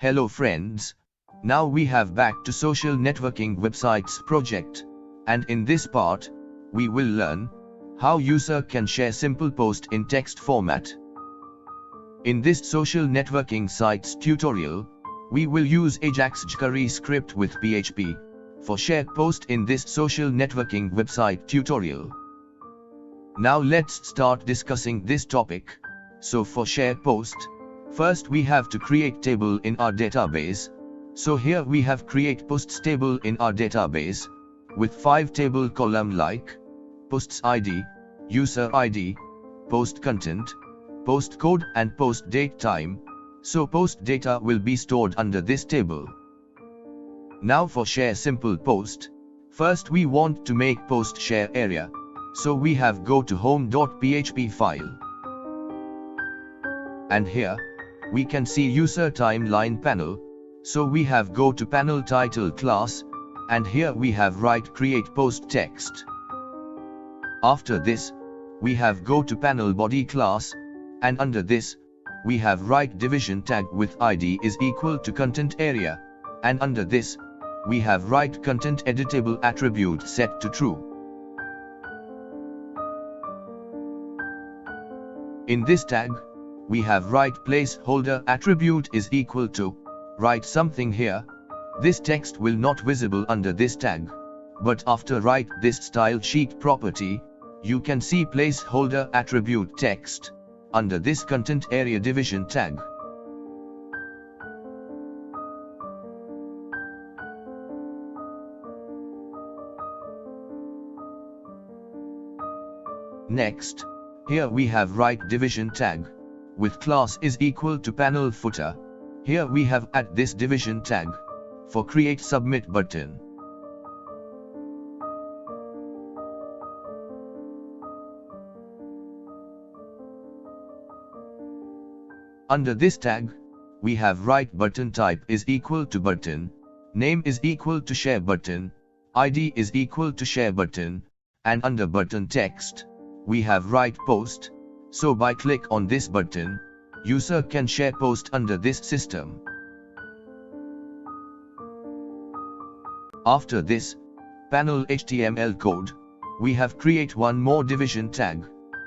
Hello friends, now we have back to social networking websites project, and in this part, we will learn how user can share simple post in text format. In this social networking sites tutorial, we will use Ajax jQuery script with PHP for share post in this social networking website tutorial. Now let's start discussing this topic. So for share post, first we have to create table in our database. So here we have create posts table in our database with 5 table column like posts ID, user ID, post content, post code and post date time. So post data will be stored under this table. Now for share simple post, first we want to make post share area. So we have go to home.php file. And here, we can see user timeline panel. So we have go to panel title class, and here we have write create post text. After this, we have go to panel body class, and under this, we have write division tag with ID is equal to content area, and under this, we have write content editable attribute set to true. In this tag, we have write placeholder attribute is equal to write something here. This text will not visible under this tag, but after write this style sheet property, you can see placeholder attribute text under this content area division tag. Next, here we have write division tag with class is equal to panel footer. Here we have add this division tag for create submit button. Under this tag, we have write button type is equal to button, name is equal to share button, ID is equal to share button, and under button text, we have write post. So by click on this button, user can share post under this system. After this, panel HTML code, we have create one more division tag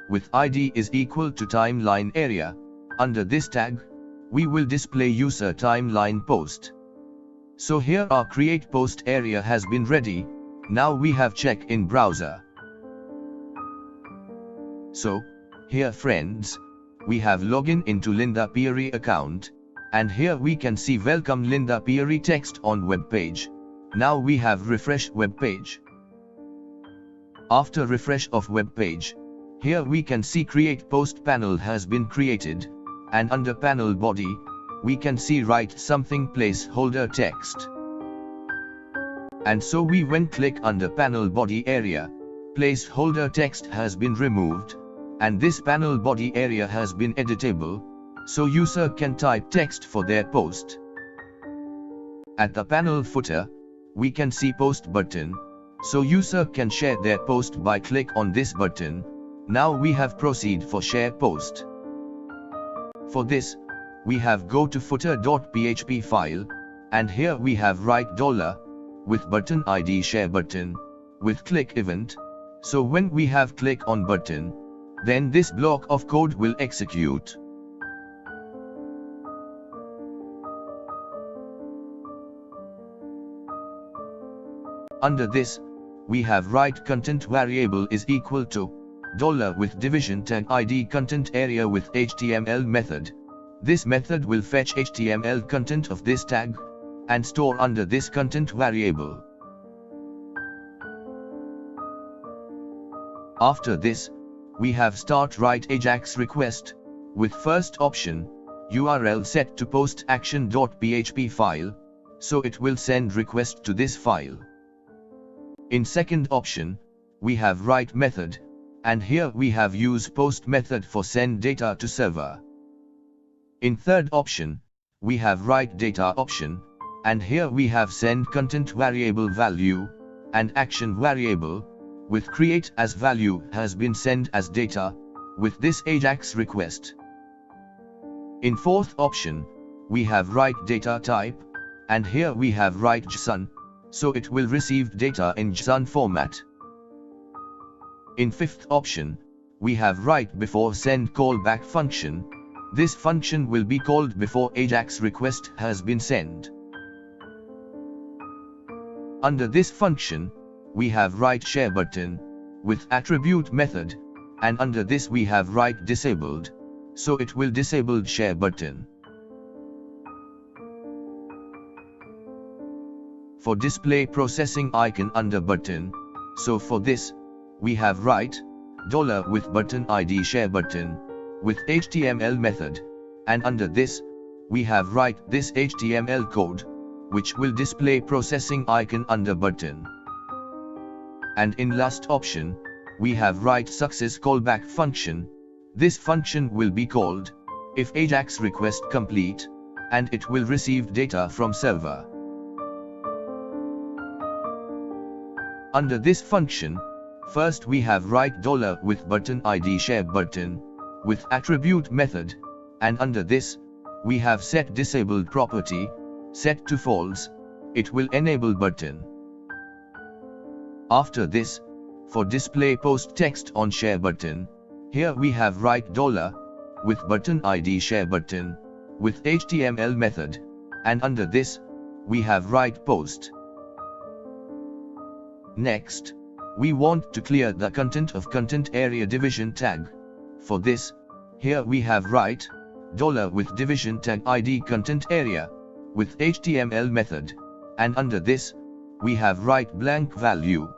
with ID is equal to timeline area. Under this tag, we will display user timeline post. So here our create post area has been ready. Now we have check in browser. So, here friends, we have login into Linda Peary account, and here we can see welcome Linda Peary text on web page. Now we have refresh web page. After refresh of web page, here we can see create post panel has been created, and under panel body, we can see write something placeholder text. And so we when click under panel body area, placeholder text has been removed, and this panel body area has been editable, so user can type text for their post. At the panel footer, we can see post button, so user can share their post by click on this button. Now we have proceed for share post. For this, we have go to footer.php file, and here we have write $ with button ID share button, with click event. So when we have click on button, then this block of code will execute. Under this, we have write content variable is equal to $ with division tag ID content area with HTML method. This method will fetch HTML content of this tag and store under this content variable. After this, we have start write Ajax request with first option URL set to post action.php file, so it will send request to this file. In second option, we have write method, and here we have use post method for send data to server. In third option, we have write data option, and here we have send content variable value and action variable with create as value has been sent as data with this Ajax request. In fourth option, we have write data type, and here we have write JSON, so it will receive data in JSON format. In fifth option, we have write before send callback function. This function will be called before Ajax request has been sent. Under this function, we have write share button with attribute method, and under this we have write disabled, so it will disable share button. For display processing icon under button, so for this, we have write $ with button ID share button with HTML method, and under this, we have write this HTML code, which will display processing icon under button. And in last option, we have write success callback function. This function will be called if Ajax request complete, and it will receive data from server. Under this function, first we have write $ with button ID share button with attribute method, and under this, we have set disabled property, set to false, it will enable button. After this, for display post text on share button, here we have write $ with button ID share button with HTML method, and under this, we have write post. Next, we want to clear the content of content area division tag. For this, here we have write $ with division tag ID content area with HTML method, and under this, we have write blank value.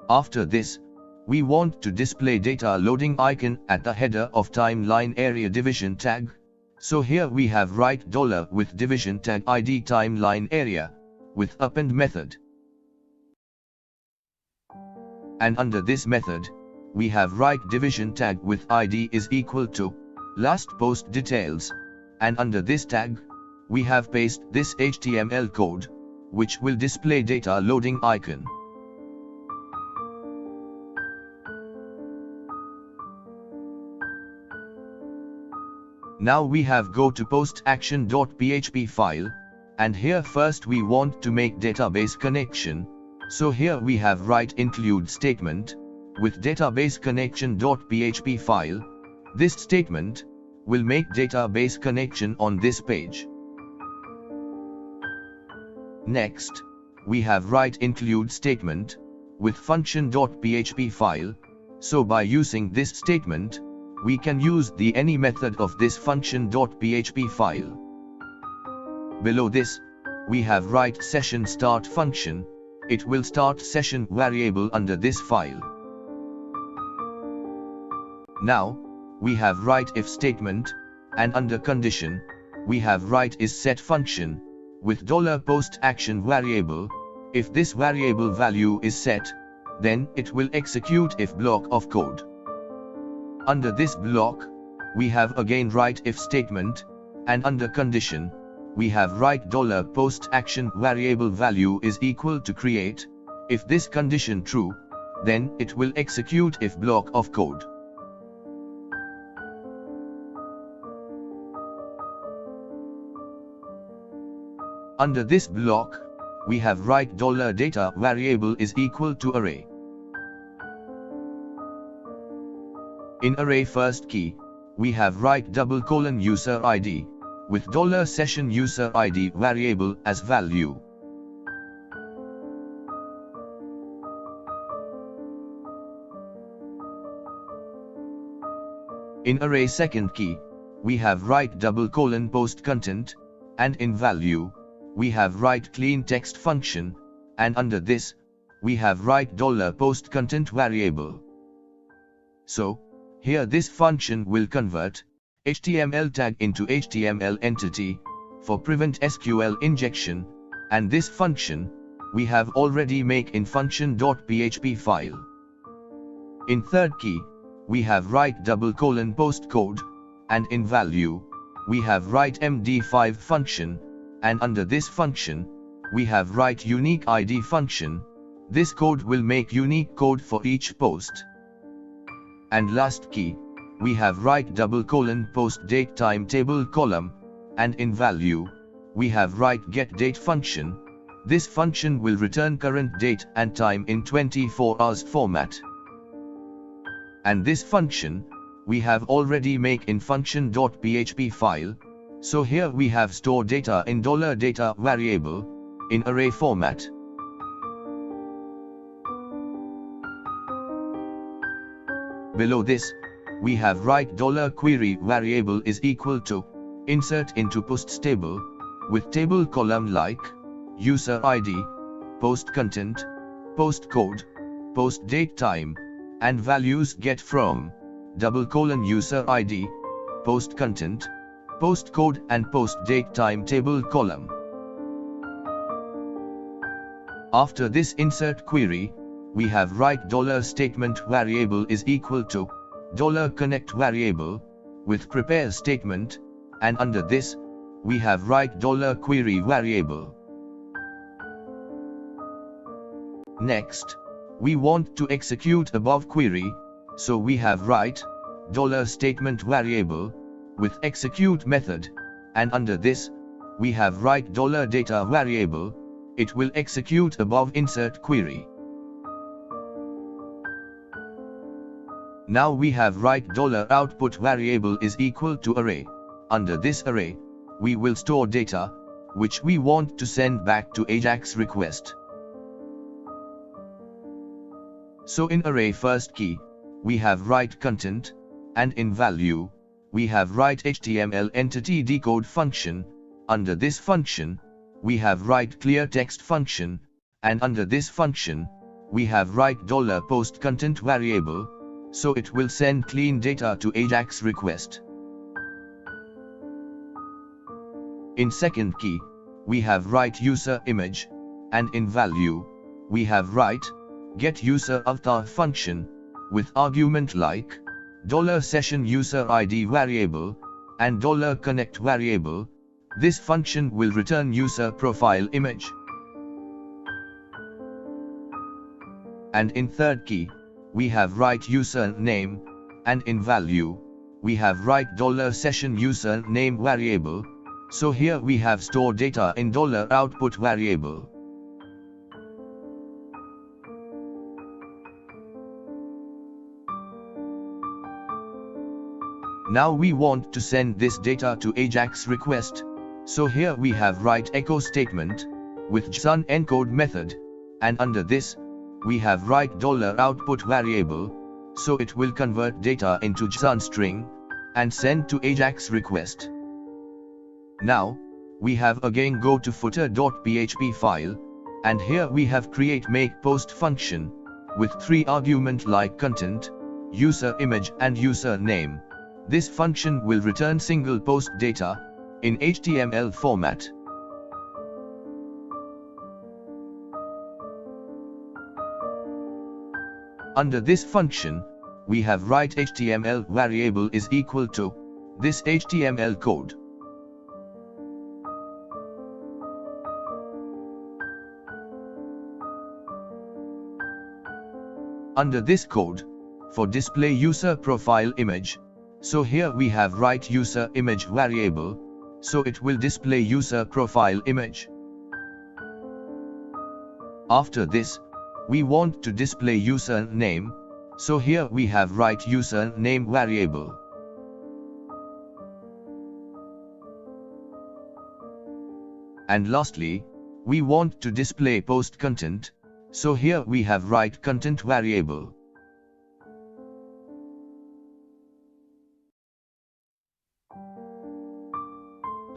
After this, we want to display data loading icon at the header of timeline area division tag, so here we have write $ with division tag ID timeline area with append method. And under this method, we have write division tag with ID is equal to last post details, and under this tag, we have paste this HTML code, which will display data loading icon. Now we have go to post action.php file, and here first we want to make database connection, so here we have write include statement with database connection.php file. This statement will make database connection on this page. Next, we have write include statement with function.php file, so by using this statement, we can use the any method of this function.php file. Below this, we have write session start function, it will start session variable under this file. Now, we have write if statement, and under condition, we have write is set function, with $post action variable. If this variable value is set, then it will execute if block of code. Under this block, we have again write if statement, and under condition, we have write $post action variable value is equal to create. If this condition true, then it will execute if block of code. Under this block, we have write $data variable is equal to array. In array first key, we have write user ID, with $session user ID variable as value. In array second key, we have write post content, and in value, we have write clean text function, and under this, we have write $post content variable. So, here this function will convert HTML tag into HTML entity for prevent SQL injection, and this function we have already make in function.php file. In third key, we have write post code, and in value, we have write MD5 function, and under this function, we have write unique ID function. This code will make unique code for each post. And last key, we have write post date time table column, and in value, we have write get date function. This function will return current date and time in 24 hours format. And this function, we have already make in function.php file, so here we have store data in $data variable, in array format. Below this, we have write $query variable is equal to, insert into posts table, with table column like, user ID, post content, post code, post date time, and values get from, user ID, post content, post code and post date time table column. After this insert query, we have write $statement variable is equal to, $connect variable, with prepare statement, and under this, we have write $query variable. Next, we want to execute above query, so we have write $statement variable, with execute method, and under this, we have write $data variable, it will execute above insert query. Now we have write $output variable is equal to array. Under this array, we will store data, which we want to send back to Ajax request. So in array first key, we have write content, and in value, we have write HTML entity decode function. Under this function, we have write clear text function, and under this function, we have write $post content variable, so it will send clean data to Ajax request. In second key, we have write user image, and in value, we have write get user avatar function, with argument like $session user ID variable, and $connect variable. This function will return user profile image. And in third key, we have write user name, and in value, we have write $session user name variable, so here we have store data in $output variable. Now we want to send this data to Ajax request, so here we have write echo statement, with JSON encode method, and under this, we have write $output variable, so it will convert data into JSON string, and send to Ajax request. Now, we have again go to footer.php file, and here we have create make post function, with 3 argument like content, user image and user name. This function will return single post data, in HTML format. Under this function, we have write HTML variable is equal to, this HTML code. Under this code, for display user profile image, so here we have write user image variable, so it will display user profile image. After this, we want to display user name, so here we have write user name variable. And lastly, we want to display post content, so here we have write content variable.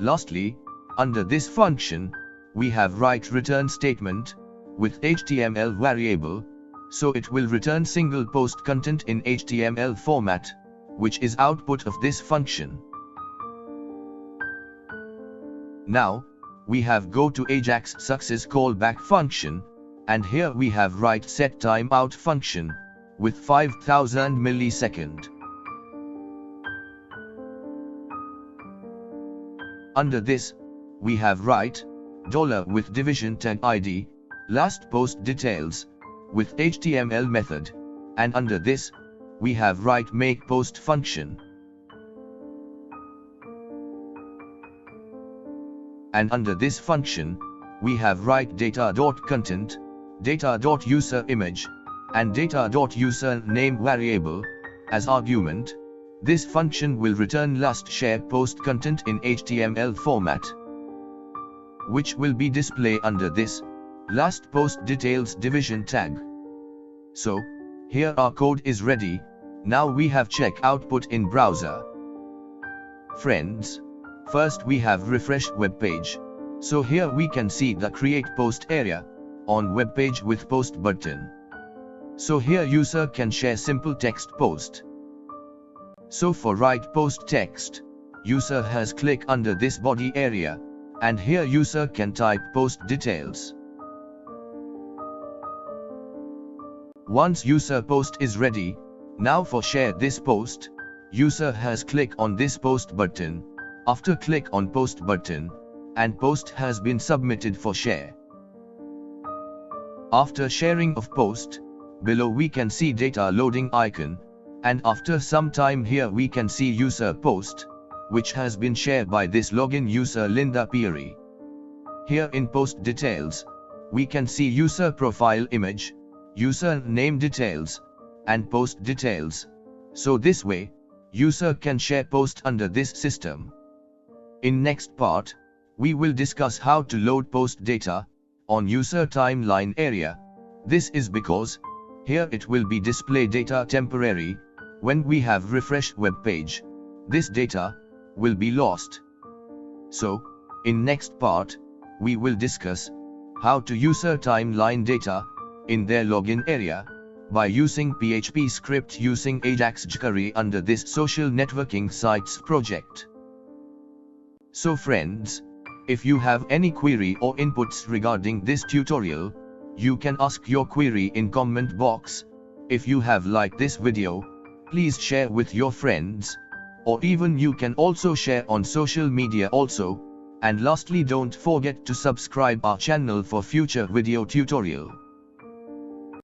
Lastly, under this function, we have write return statement, with HTML variable, so it will return single post content in HTML format, which is output of this function. Now, we have go to Ajax success callback function, and here we have write set timeout function, with 5000 millisecond. Under this, we have write $ with division tag ID, last post details, with HTML method, and under this, we have write make post function. and under this function, we have write data.content, data.user_image, and data.user_name variable as argument. This function will return last share post content in HTML format, which will be displayed under this last post details division tag. So, here our code is ready. Now we have check output in browser. Friends, first we have refresh web page. So here we can see the create post area on web page with post button. So here user can share simple text post. So for write post text, user has click under this body area, and here user can type post details. Once user post is ready, now for share this post, user has click on this post button. After click on post button, and post has been submitted for share. After sharing of post, below we can see data loading icon, and after some time here we can see user post, which has been shared by this login user Linda Peary. Here in post details, we can see user profile image, user name details, and post details. So this way, user can share post under this system. In next part, we will discuss how to load post data on user timeline area. This is because here it will be display data temporary. When we have refresh web page, this data will be lost. So, in next part, we will discuss how to user timeline data in their login area by using PHP script using Ajax jQuery under this social networking sites project. So friends, if you have any query or inputs regarding this tutorial, you can ask your query in comment box. If you have liked this video, please share with your friends, or even you can also share on social media also. And lastly, don't forget to subscribe our channel for future video tutorial.